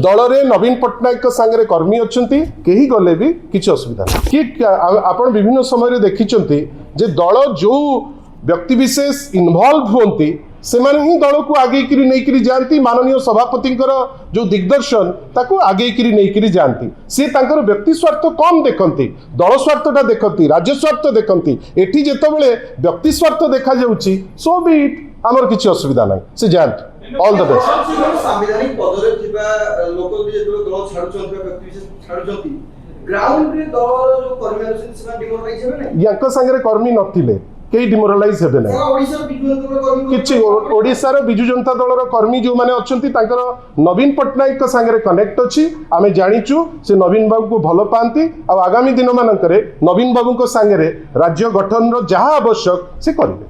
दल रे नवीन पट्टनायक सांगे कर्मी अच्छा कहीं गले भी किसी असुविधा नहीं कि आपण विभिन्न समय देखिंटे जे दल जो व्यक्तिशेष इनवल्व होती से ही दल को आगे नहीं जाती माननीय सभापति जो दिग्दर्शन ताको आगे नहीं जाती सी व्यक्ति स्वार्थ कम देखती दल स्वार्थटा देखती राज्य स्वार्थ देखती एटी जितेबाला व्यक्ति स्वार्थ देखा जाउची सो बी इट आमर किसी असुविधा ना से जाती ऑल द बेस्ट संवैधानिक पदरे थिबा लोक जे दल छाडुचंत व्यक्ति विशेष छाडुचंती ग्राउंड रे दल जो कर्मी अछन सेना डिमोरलाइज हेबे नै यांक संगे कर्मी नथिले कई डिमोरलाइज हेबे नै किछि ओडिसा रो बिजु जनता दल रो कर्मी जो माने अछंती तांकर नवीन पट्टनायक संगे कनेक्ट अछि आमे जानिचु से नवीन बाबू को भलो पांती आ आगामी दिन मानकरे नवीन बाबू को संगे राज्य गठन रो जहा आवश्यक से करबे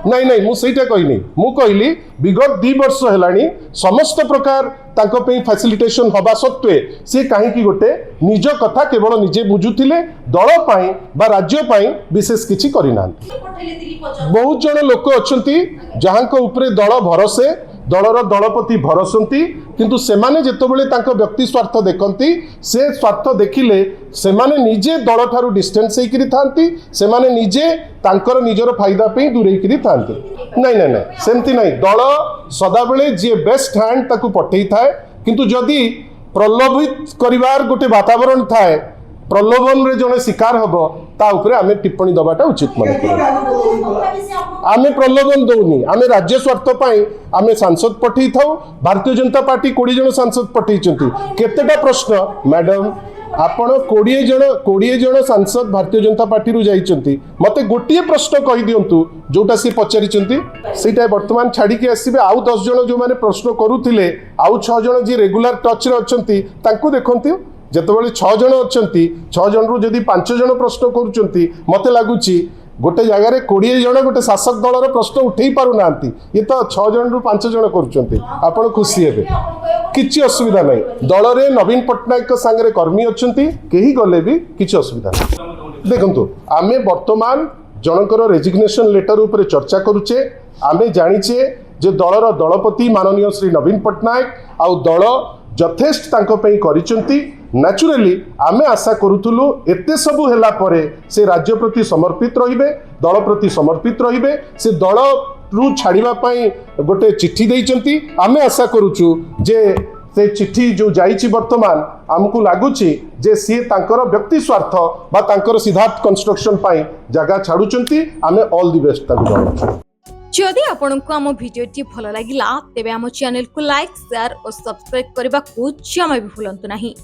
नहीं नहीं मु सेटा कहनी मु कहली विगत 2 वर्ष हेलानी समस्त प्रकार तांको पे फैसिलिटेशन हवा सत्वे से कहीं गोटे निज कथा केवल निजे बुझुथिले दल पाई बा राज्य पाई विशेष किछि करिना बहुत जन लोक अछंती जहां को ऊपर दल भरोसे दलर दलपति भरसंती किंतु सेमाने जेतबेले तांको व्यक्ति स्वार्थ देखंती से स्वार्थ देखिले सेमाने निजे दल ठारू डिस्टेंस हेकरी थांती सेमाने निजे तांकर निजर फायदा पे दूरेकरी थांती नहीं नहीं नहीं सेमती नहीं दल सदाबेले जे बेस्ट हैंड ताकू पठेई थाए किंतु जदि प्रलोभित करिवार गोटे वातावरण थाए प्रलोभन रे जने शिकार हबो ता ऊपर आमे टिप्पणी दबाटा उचित मन आमे प्रलोभन दौनी आमे राज्य स्वार्थ पाई आमे सांसद पठेई थाउ भारतीय जनता पार्टी 20 जन सांसद पठेइचंती केतेटा प्रश्न मैडम आपण 20 जन सांसद भारतीय जनता पार्टी रु जाइचंती मते गोटिए प्रश्न कहि दियंतु जोटा से पचारिचंती सेटा वर्तमान छाड़ी के आसीबे आउ 10 जन जो माने प्रश्न करूथिले आउ 6 जन जे रेगुलर टच रे अछंती तांको देखंती जेतेबेले 6 जन अछंती 6 जन रु जदि 5 जन प्रश्न करूचंती मते लागुची गोटे जगह रे 20 जन गोटे शासक दल रो प्रश्न उठेई पारु नांती ये तो 6 जन रु 5 जन करूचंती आपण खुशी हेबे किछि असुविधा नहीं दल रे नवीन पट्टनायक संगे कर्मी अछंती कहीं गले भी किछि असुविधा नहीं देखंतु आमे वर्तमान जनकर रेजिग्नेशन लेटर ऊपर चर्चा करूचे आमे जानिचे जे दलर दलपति माननीय श्री नवीन पट्टनायक आउ दल यथेष्ट तांको पई करिचंती नेचुरली आमे आशा करूथुलु एते सबु हेला परे से राज्य प्रति समर्पित रहिबे दल प्रति समर्पित रहिबे से दल रु छाड़िबा पई गोटे चिट्ठी देइचंती आमे आशा करूछु जे से चिट्ठी जो जाइछि वर्तमान हमकु लागुछि जे सी तांकर व्यक्ति स्वार्थ बा तांकर सिद्धार्थ कंस्ट्रक्शन पई जगह छाडुचंती आमे ऑल द बेस्ट ताकु जणाउछु जदि आपंक आम भिडी भल लगा तेब आम चैनल को लाइक शेयर और सब्सक्राइब करने को जमा भी भूलु नहीं।